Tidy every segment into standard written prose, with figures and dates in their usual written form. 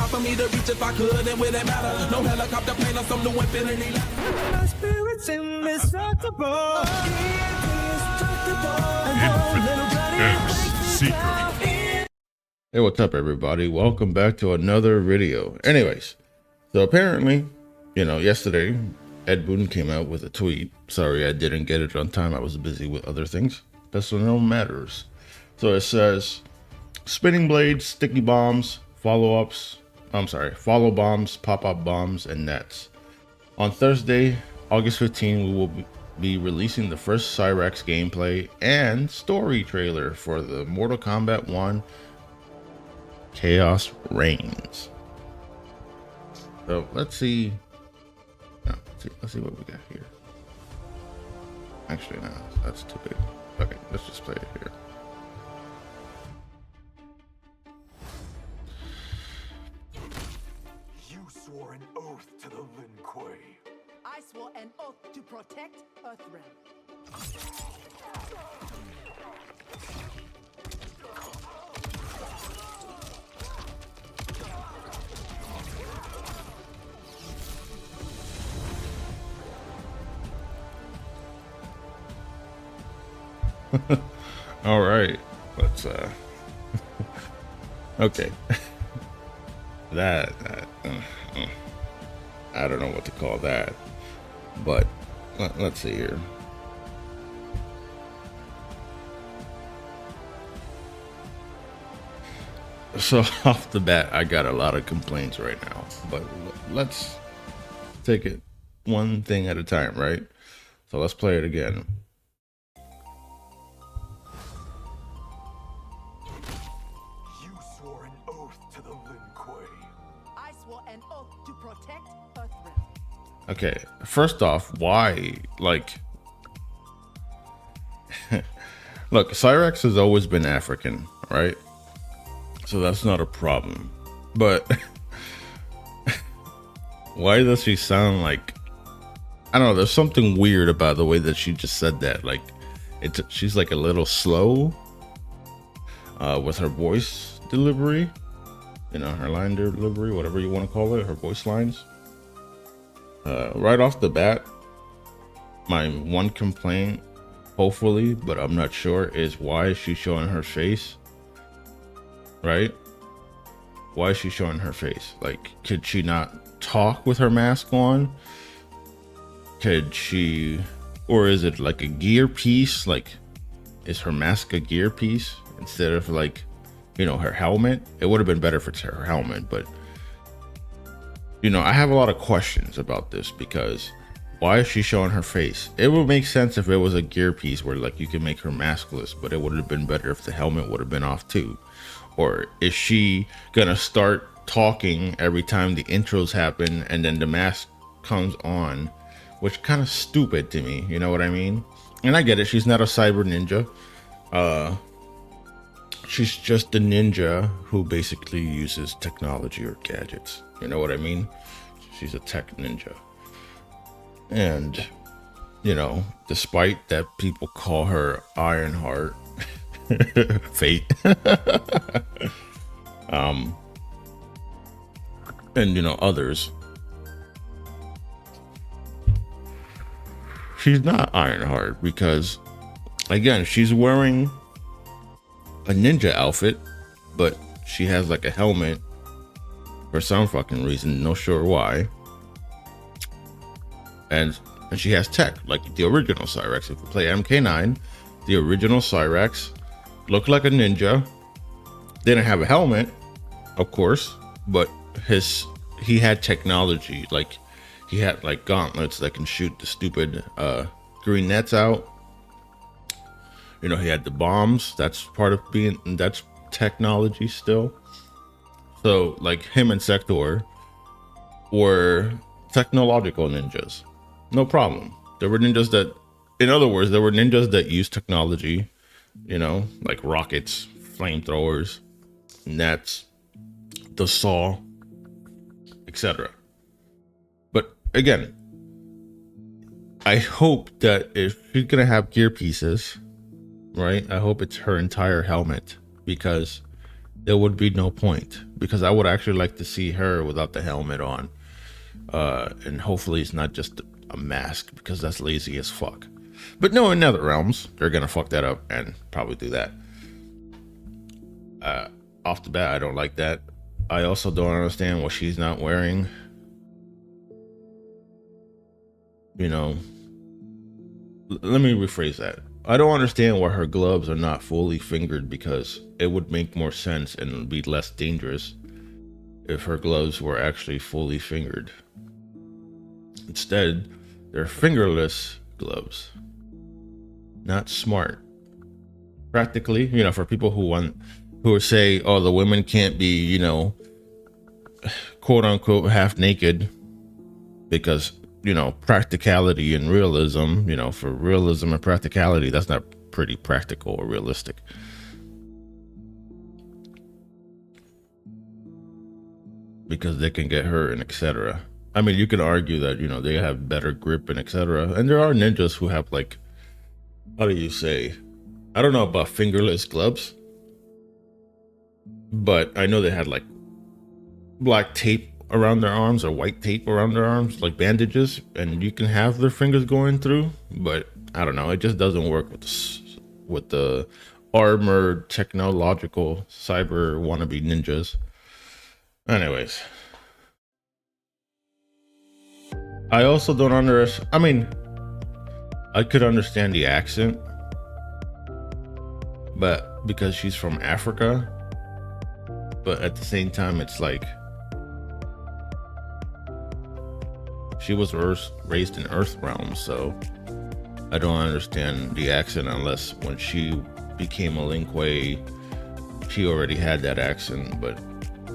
hard for me to reach if I could, and would it matter? No helicopter plane or some new infinity ladder. My spirit's indestructible. InfiniteXSeeker. Hey, what's up, everybody? Welcome back to another video. Anyways, so apparently, yesterday, Ed Boon came out with a tweet. Sorry, I didn't get it on time. I was busy with other things. That's no matters. So it says, spinning blades, sticky bombs, follow bombs, pop-up bombs, and nets. On Thursday, August 15, we will be releasing the first Cyrax gameplay and story trailer for the Mortal Kombat 1 Chaos Reigns. So let's see what we got here. Actually, no, that's too big. Okay, let's just play it here. You swore an oath to the Lin Kuei. I swore an oath to protect Earthrealm. All right, let's okay. that I don't know what to call that, but let's see here. So off the bat, I got a lot of complaints right now, but let's take it one thing at a time, right? So let's play it again. You swore an oath to the Lin Kuei. I swore an oath to protect Earthrealm. Okay, first off, why? Like, look, Cyrax has always been African, right? So that's not a problem. But why does she sound like, I don't know, there's something weird about the way that she just said that. Like, she's like a little slow with her voice delivery, her line delivery, whatever you want to call it, her voice lines. Right off the bat, my one complaint, hopefully, but I'm not sure, is why is she showing her face? Right? Why is she showing her face? Like, could she not talk with her mask on? Could she, or is it like a gear piece? Like, is her mask a gear piece instead of like, her helmet? It would have been better if it's her helmet, but I have a lot of questions about this because why is she showing her face? It would make sense if it was a gear piece where like you can make her maskless, but it would have been better if the helmet would have been off too. Or is she gonna start talking every time the intros happen and then the mask comes on, which kind of stupid to me, you know what I mean? And I get it, she's not a cyber ninja. She's just a ninja who basically uses technology or gadgets. You know what I mean? She's a tech ninja. And, despite that people call her Ironheart, Fate, and, others, she's not Ironheart because, again, she's wearing a ninja outfit, but she has like a helmet for some fucking reason, no sure why. And she has tech, like the original Cyrax. If you play MK9, the original Cyrax looked like a ninja. Didn't have a helmet, of course, but he had technology. Like, he had like gauntlets that can shoot the stupid green nets out. He had the bombs. That's that's technology still. So like him and Sector were technological ninjas. No problem. There were ninjas that, in other words, there were ninjas that used technology, like rockets, flamethrowers, nets, the saw, etc. But again, I hope that if she's gonna have gear pieces, right? I hope it's her entire helmet, because there would be no point, because I would actually like to see her without the helmet on. And hopefully it's not just a mask, because that's lazy as fuck. But no, in Nether Realms, they're gonna fuck that up and probably do that. Off the bat, I don't like that. I also don't understand what she's not wearing. You know, let me rephrase that. I don't understand why her gloves are not fully fingered, because it would make more sense and would be less dangerous if her gloves were actually fully fingered. Instead, they're fingerless gloves. Not smart. Practically, you know, for people who say, oh, the women can't be, you know, quote unquote half naked, because, you know, practicality and realism, you know, for realism and practicality, that's not pretty practical or realistic. Because they can get hurt and etc. I mean, you can argue that, you know, they have better grip and etc. And there are ninjas who have, like, how do you say? I don't know about fingerless gloves, but I know they had like black tape around their arms or white tape around their arms, like bandages, and you can have their fingers going through. But I don't know, it just doesn't work with the armored, technological, cyber wannabe ninjas. Anyways, I also don't I mean, I could understand the accent, but because she's from Africa, but at the same time, it's like she was raised in Earth realm, so I don't understand the accent unless when she became a Lin Kuei, she already had that accent, but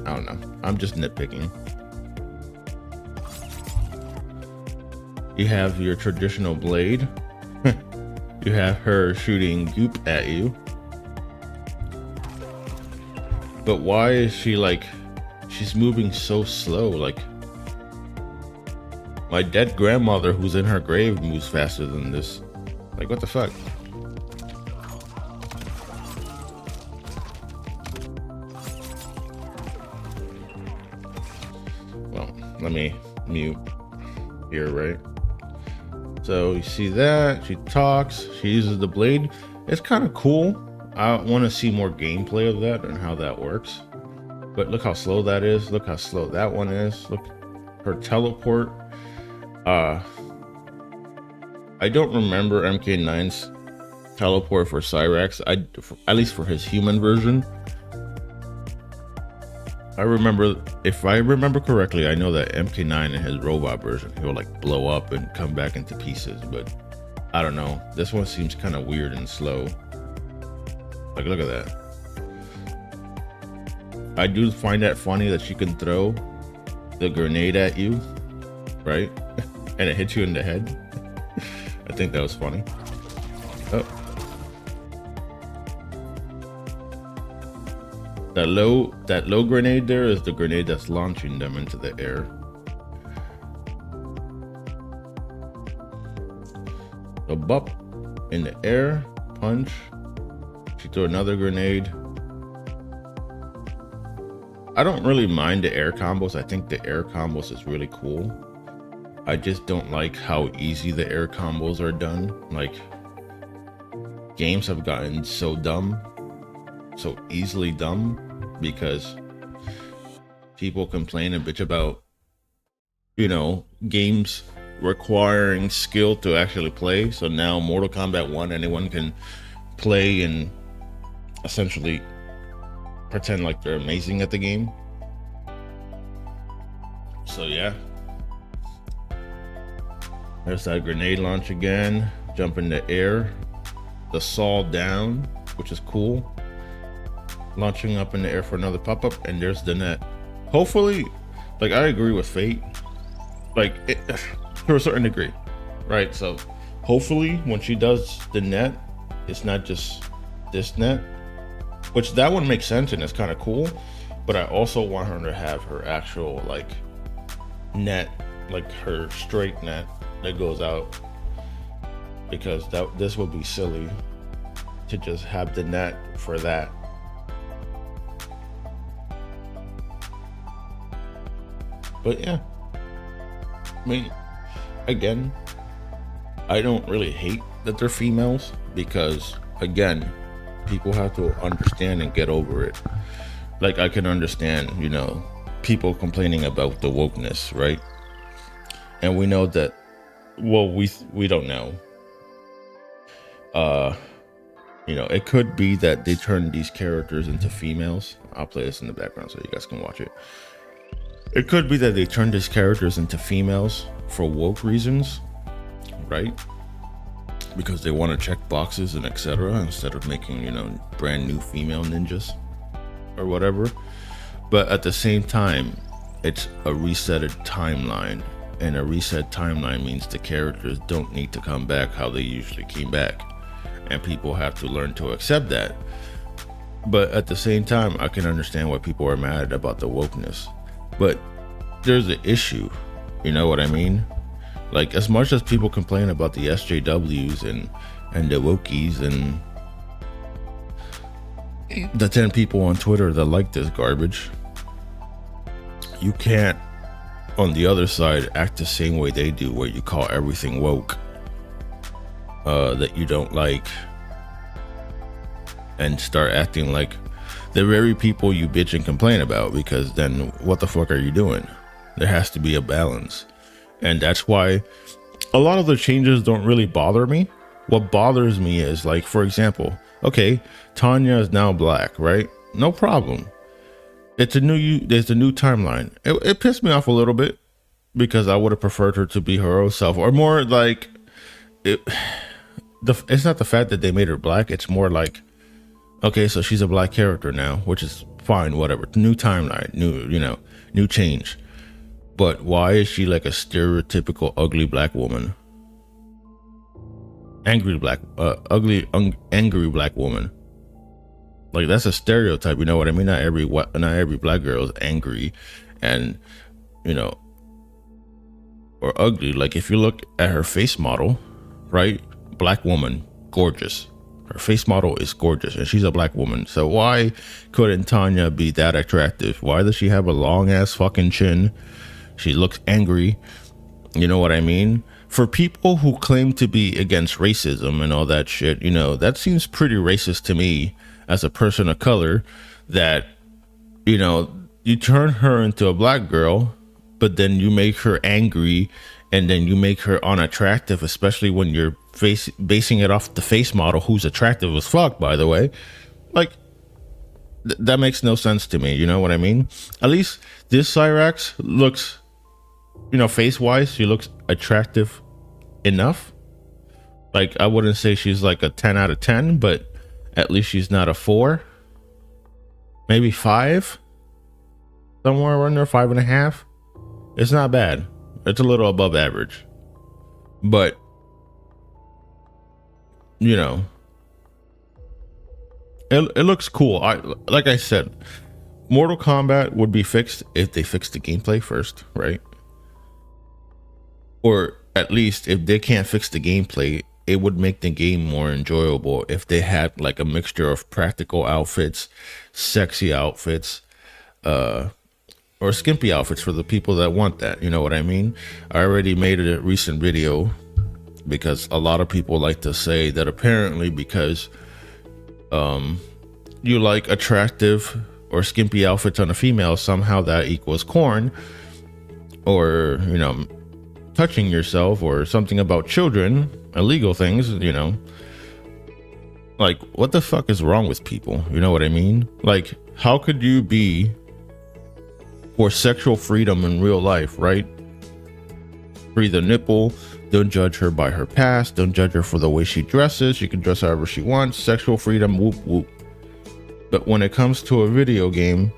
I don't know. I'm just nitpicking. You have your traditional blade. You have her shooting goop at you. But why is she like, she's moving so slow? Like, my dead grandmother who's in her grave moves faster than this. Like, what the fuck? Well, let me mute here, right? So you see that, she talks, she uses the blade. It's kind of cool. I want to see more gameplay of that and how that works. But look how slow that is. Look how slow that one is. Look, her teleport. I don't remember MK9's teleport for Cyrax. At least for his human version. I remember, if I remember correctly, I know that MK9 in his robot version, he'll like blow up and come back into pieces, but I don't know. This one seems kind of weird and slow. Like, look at that. I do find that funny that she can throw the grenade at you, right? And it hits you in the head. I think that was funny. Oh. That low grenade there is the grenade that's launching them into the air. So bop in the air, punch. She threw another grenade. I don't really mind the air combos. I think the air combos is really cool. I just don't like how easy the air combos are done. Like, games have gotten so dumb, so easily dumb, because people complain and bitch about, you know, games requiring skill to actually play. So now Mortal Kombat 1, anyone can play and essentially pretend like they're amazing at the game. So yeah, there's that grenade launch again. Jump in the air, the saw down, which is cool. Launching up in the air for another pop-up, and there's the net. Hopefully, like, I agree with Fate, like, to a certain degree, right? So hopefully when she does the net, it's not just this net, which that one makes sense and it's kind of cool, but I also want her to have her actual like net, like her straight net that goes out, because this would be silly to just have the net for that. But yeah, I mean, again, I don't really hate that they're females because, again, people have to understand and get over it. Like, I can understand, you know, people complaining about the wokeness, right? And we know that, well, we don't know. You know, it could be that they turn these characters into females. I'll play this in the background so you guys can watch it. It could be that they turn these characters into females for woke reasons, right? Because they want to check boxes and etc. instead of making, you know, brand new female ninjas or whatever. But at the same time, it's a resetted timeline, and a reset timeline means the characters don't need to come back how they usually came back, and people have to learn to accept that. But at the same time, I can understand why people are mad about the wokeness, but there's an issue, you know what I mean? Like, as much as people complain about the SJWs and the wokies and the 10 people on Twitter that like this garbage, you can't, on the other side, act the same way they do, where you call everything woke that you don't like, and start acting like the very people you bitch and complain about, because then what the fuck are you doing? There has to be a balance. And that's why a lot of the changes don't really bother me. What bothers me is, like, for example, okay, Tanya is now black, right? No problem. There's a new timeline. It pissed me off a little bit because I would have preferred her to be her own self, or more like it's not the fact that they made her black. It's more like, okay, so she's a black character now, which is fine, whatever. New timeline, new change. But why is she like a stereotypical ugly black woman? Angry black woman. Like, that's a stereotype, you know what I mean? Not every black girl is angry and, you know, or ugly. Like, if you look at her face model, right? Black woman, gorgeous. Her face model is gorgeous, and she's a black woman. So why couldn't Tanya be that attractive? Why does she have a long ass fucking chin? She looks angry. You know what I mean? For people who claim to be against racism and all that shit, you know, that seems pretty racist to me as a person of color, that, you know, you turn her into a black girl, but then you make her angry, and then you make her unattractive, especially when you're basing it off the face model, who's attractive as fuck, by the way. Like, that makes no sense to me. You know what I mean? At least this Cyrax looks, you know, face-wise, she looks attractive enough. Like, I wouldn't say she's like a 10 out of 10, but at least she's not a 4. Maybe 5. Somewhere around there, 5.5. It's not bad. It's a little above average. But, you know, it looks cool. Like I said, Mortal Kombat would be fixed if they fixed the gameplay first, right? Or at least if they can't fix the gameplay, it would make the game more enjoyable if they had like a mixture of practical outfits, sexy outfits, or skimpy outfits for the people that want that. You know what I mean? I already made a recent video because a lot of people like to say that apparently because you like attractive or skimpy outfits on a female, somehow that equals corn, or, you know, touching yourself, or something about children, illegal things, you know. Like, what the fuck is wrong with people? You know what I mean? Like, how could you be for sexual freedom in real life, right? Free the nipple. Don't judge her by her past. Don't judge her for the way she dresses. She can dress however she wants. Sexual freedom, whoop whoop. But when it comes to a video game,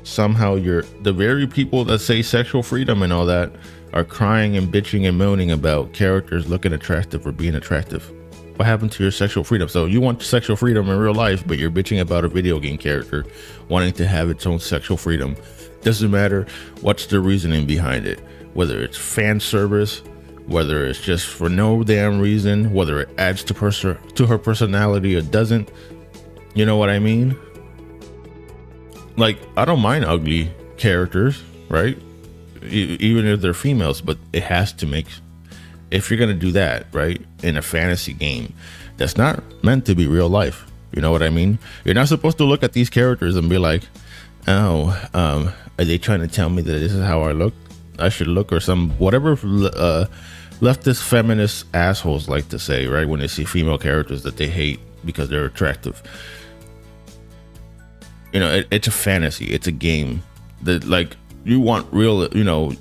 somehow you're the very people that say sexual freedom and all that are crying and bitching and moaning about characters looking attractive or being attractive. What happened to your sexual freedom? So you want sexual freedom in real life, but you're bitching about a video game character wanting to have its own sexual freedom. Doesn't matter what's the reasoning behind it, whether it's fan service, whether it's just for no damn reason, whether it adds to her personality or doesn't. You know what I mean? Like, I don't mind ugly characters, right? even if they're females, but it has to make, if you're gonna do that, right, in a fantasy game that's not meant to be real life, you know what I mean? You're not supposed to look at these characters and be like, oh, are they trying to tell me that this is how I should look, or some whatever leftist feminist assholes like to say, right, when they see female characters that they hate because they're attractive. You know, it's a fantasy, it's a game that, like, you want real, you know,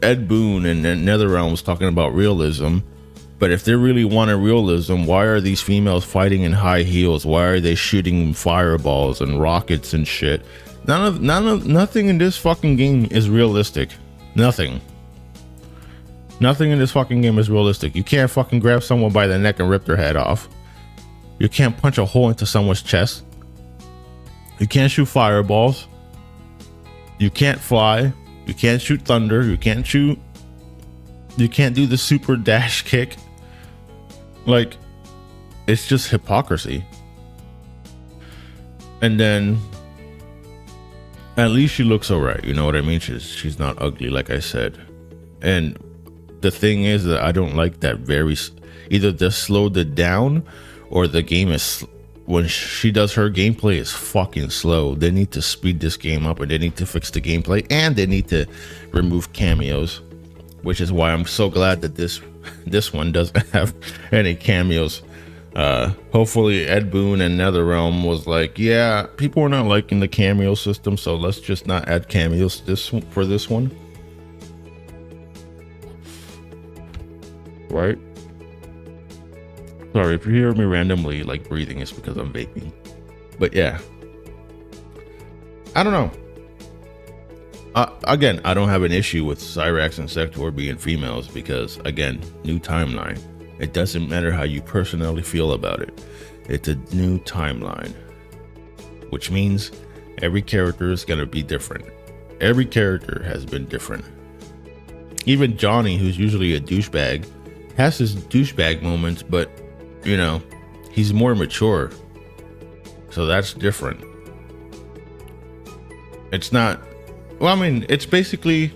Ed Boon and NetherRealm was talking about realism, but if they really wanted realism, why are these females fighting in high heels? Why are they shooting fireballs and rockets and shit? Nothing in this fucking game is realistic. Nothing in this fucking game is realistic. You can't fucking grab someone by the neck and rip their head off. You can't punch a hole into someone's chest. You can't shoot fireballs. You can't fly. You can't shoot thunder. You can't do the super dash kick. Like, it's just hypocrisy. And then at least she looks alright, you know what I mean? She's not ugly, like I said. And the thing is that I don't like that either they slowed it down, or the game is, when she does her gameplay, is fucking slow. They need to speed this game up, and they need to fix the gameplay, and they need to remove cameos, which is why I'm so glad that this one doesn't have any cameos. Hopefully Ed Boon and NetherRealm was like, yeah, people are not liking the cameo system, so let's just not add cameos for this one. Right? Sorry if you hear me randomly like breathing, it's because I'm vaping. But yeah, I don't know. Again, I don't have an issue with Cyrax and Sector being females because, again, new timeline. It doesn't matter how you personally feel about it. It's a new timeline, which means every character is going to be different. Every character has been different. Even Johnny, who's usually a douchebag, has his douchebag moments, but, you know, he's more mature. So that's different. It's not, well, I mean, it's basically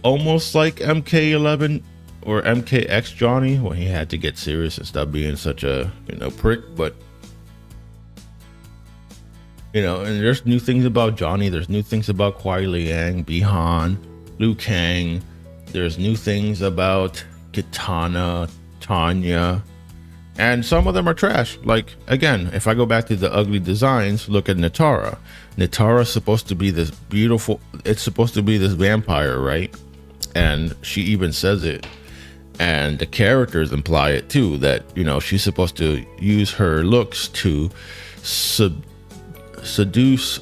almost like MK11 or MKX Johnny, when he had to get serious and stop being such a, you know, prick. But, you know, and there's new things about Johnny. There's new things about Kuai Liang, Bihan, Liu Kang. There's new things about Kitana, Tanya, and some of them are trash. Like, again, if I go back to the ugly designs, look at Natara. Natara's supposed to be this beautiful, it's supposed to be this vampire, right? And she even says it, and the characters imply it too, that, you know, she's supposed to use her looks to seduce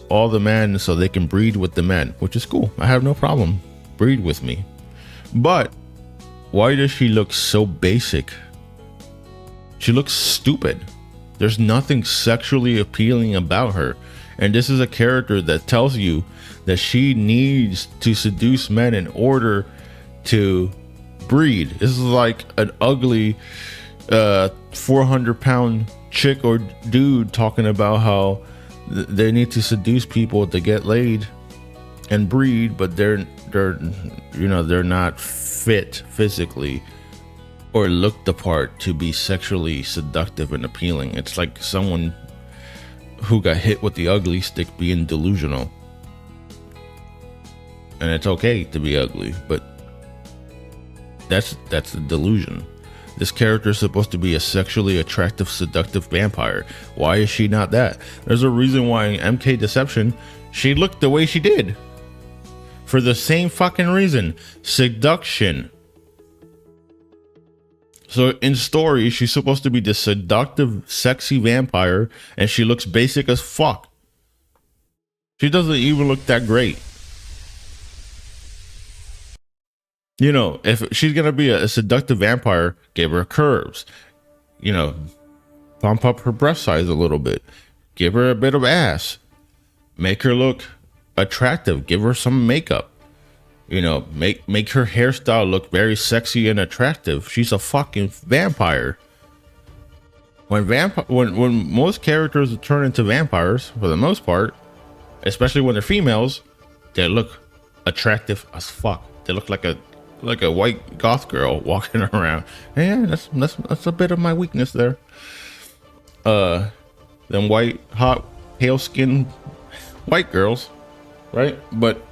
all the men so they can breed with the men, which is cool. I have no problem. Breed with me. But why does she look so basic? She looks stupid. There's nothing sexually appealing about her. And this is a character that tells you that she needs to seduce men in order to breed. This is like an ugly 400-pound chick or dude talking about how they need to seduce people to get laid and breed, but they're you know, they're not fit physically or look the part to be sexually seductive and appealing. It's like someone who got hit with the ugly stick being delusional. And it's okay to be ugly, but that's a delusion. This character is supposed to be a sexually attractive, seductive vampire. Why is she not that? There's a reason why in MK Deception she looked the way she did. For the same fucking reason. Seduction. So in story, she's supposed to be the seductive, sexy vampire, and she looks basic as fuck. She doesn't even look that great. You know, if she's gonna be a seductive vampire, give her curves. You know, pump up her breast size a little bit. Give her a bit of ass. Make her look attractive. Give her some makeup. You know, make her hairstyle look very sexy and attractive. She's a fucking vampire. When most characters turn into vampires, for the most part, especially when they're females, they look attractive as fuck. They look like a white goth girl walking around. Yeah, that's a bit of my weakness there. Them white, hot, pale skinned white girls, right? But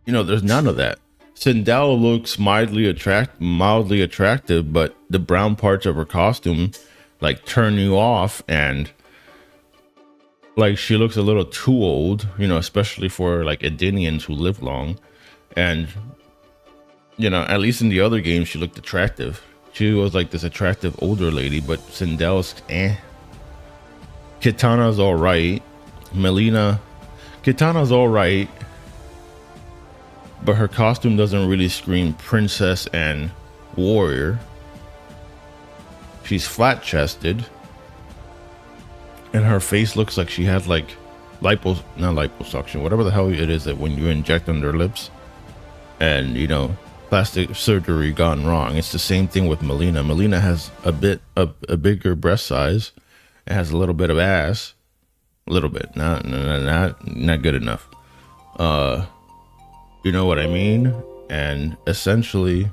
you know, there's none of that. Sindel looks mildly attractive, but the brown parts of her costume like turn you off, and like she looks a little too old, you know, especially for like Edenians who live long. And you know, at least in the other games she looked attractive. She was like this attractive older lady, but Sindel's Kitana's all right. Kitana's all right, but her costume doesn't really scream princess and warrior. She's flat chested, and her face looks like she had like not liposuction, whatever the hell it is that when you inject under lips, and you know, plastic surgery gone wrong. It's the same thing with Melina. Melina has a bigger breast size. It has a little bit of ass, a little bit, not good enough. You know what I mean? And essentially,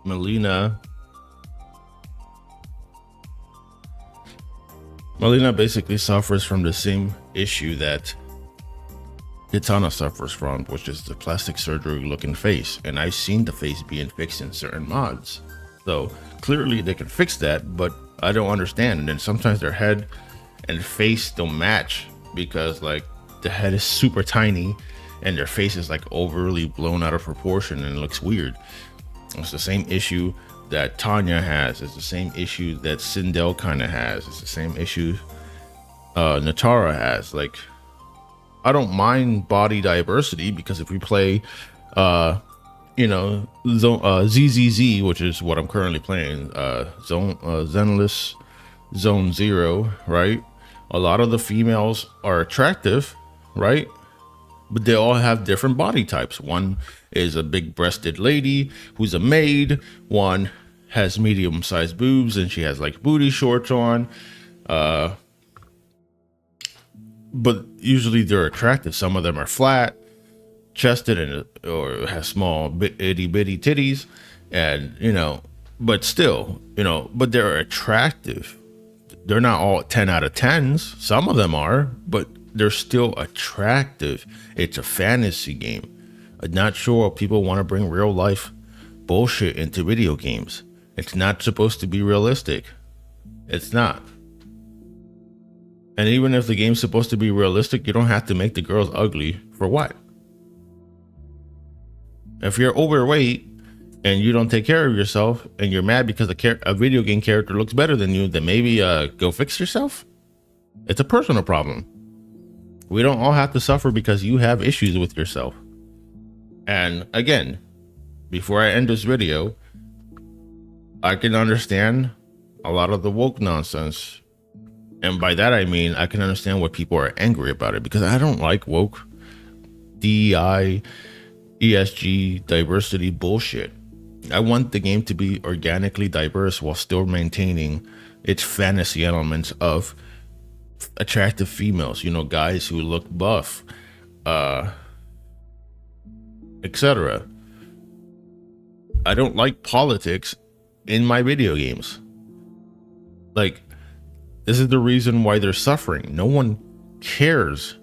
Melina basically suffers from the same issue that Kitana suffers from, which is the plastic surgery looking face. And I've seen the face being fixed in certain mods. So clearly they can fix that, but I don't understand. And then sometimes their head and face don't match because like the head is super tiny and their face is like overly blown out of proportion and it looks weird. It's the same issue that Tanya has. It's the same issue that Sindel kind of has. It's the same issue Natara has. Like, I don't mind body diversity because if we play you know, ZZZ, which is what I'm currently playing, Zenless Zone Zero, right? A lot of the females are attractive, right? But they all have different body types. One is a big-breasted lady who's a maid. One has medium-sized boobs and she has like booty shorts on. But usually they're attractive. Some of them are flat chested and or has small itty bitty titties, and you know, but still, you know, but they're attractive. They're not all 10 out of 10s. Some of them are, but they're still attractive. It's a fantasy game. I'm not sure people want to bring real life bullshit into video games. It's not supposed to be realistic. It's not. And even if the game's supposed to be realistic, you don't have to make the girls ugly. For what? If you're overweight and you don't take care of yourself and you're mad because a video game character looks better than you, then maybe go fix yourself. It's a personal problem. We don't all have to suffer because you have issues with yourself. And again, before I end this video, I can understand a lot of the woke nonsense. And by that, I mean, I can understand why people are angry about it, because I don't like woke DEI, ESG, diversity bullshit. I want the game to be organically diverse while still maintaining its fantasy elements of attractive females, you know, guys who look buff, etc. I don't like politics in my video games. Like, this is the reason why they're suffering. No one cares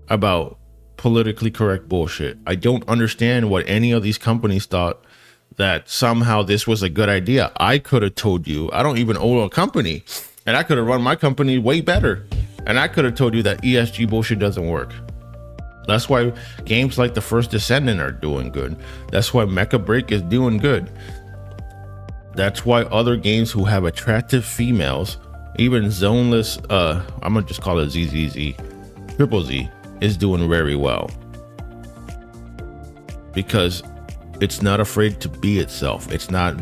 about politically correct bullshit. I don't understand what any of these companies thought that somehow this was a good idea. I could have told you, I don't even own a company, and I could have run my company way better. And I could have told you that ESG bullshit doesn't work. That's why games like The First Descendant are doing good. That's why Mecha Break is doing good. That's why other games who have attractive females, even Zoneless, I'm gonna just call it ZZZ, Triple Z, is doing very well. Because it's not afraid to be itself. It's not,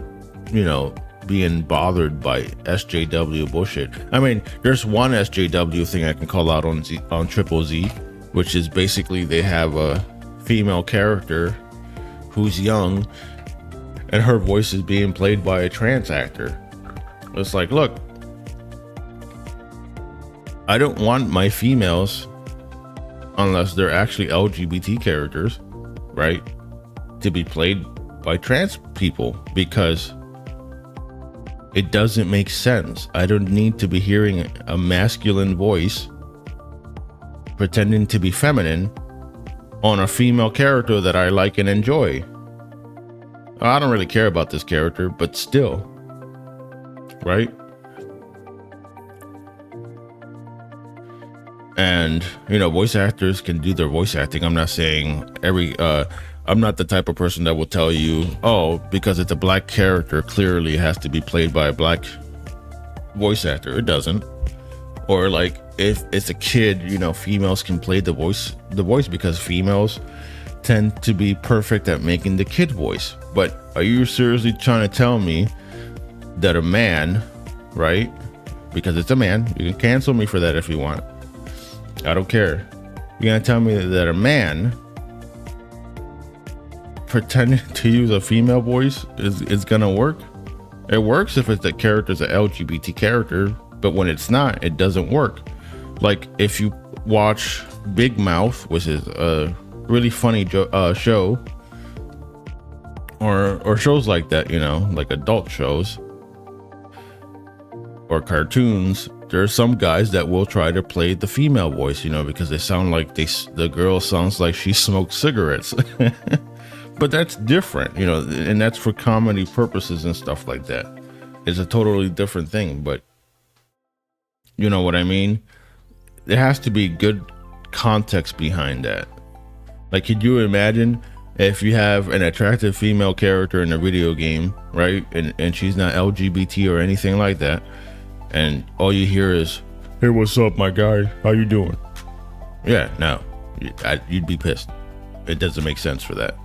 you know, being bothered by SJW bullshit. I mean, there's one SJW thing I can call out on Triple Z, which is basically they have a female character who's young and her voice is being played by a trans actor. It's like, look, I don't want my females, unless they're actually LGBT characters, right, to be played by trans people, because it doesn't make sense. I don't need to be hearing a masculine voice pretending to be feminine on a female character that I like and enjoy. I don't really care about this character, but still, right? And, you know, voice actors can do their voice acting. I'm not saying I'm not the type of person that will tell you, oh, because it's a black character, clearly it has to be played by a black voice actor. It doesn't. Or like, if it's a kid, you know, females can play the voice because females tend to be perfect at making the kid voice. But are you seriously trying to tell me that a man, right? Because it's a man, you can cancel me for that if you want. I don't care. You're gonna tell me that a man pretending to use a female voice is gonna work? It works if it's the character's an LGBT character, but when it's not, it doesn't work. Like if you watch Big Mouth, which is a really funny show, or shows like that, you know, like adult shows or cartoons, there are some guys that will try to play the female voice, you know, because they sound like the girl sounds like she smokes cigarettes. But that's different, you know, and that's for comedy purposes and stuff like that. It's a totally different thing, but you know what I mean? There has to be good context behind that. Like, could you imagine if you have an attractive female character in a video game, right? And she's not LGBT or anything like that, and all you hear is, "Hey, what's up, my guy? How you doing?" Yeah, no, you'd be pissed. It doesn't make sense for that.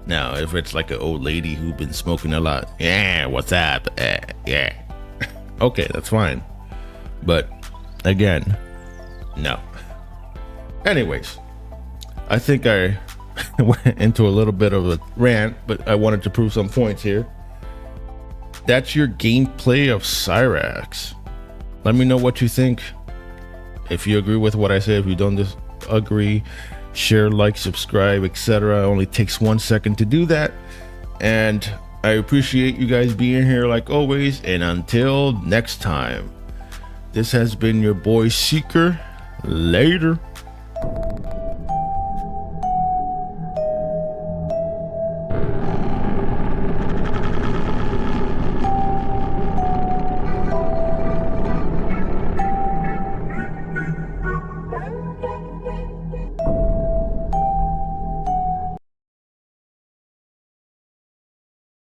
Now, if it's like an old lady who's been smoking a lot, yeah, what's up? Yeah. Okay, that's fine. But again, no. Anyways, I think I went into a little bit of a rant, but I wanted to prove some points here. That's your gameplay of Cyrax. Let me know what you think. If you agree with what I say, if you don't agree, share, like, subscribe, etc. It only takes 1 second to do that. And I appreciate you guys being here like always. And until next time, this has been your boy Seeker. Later.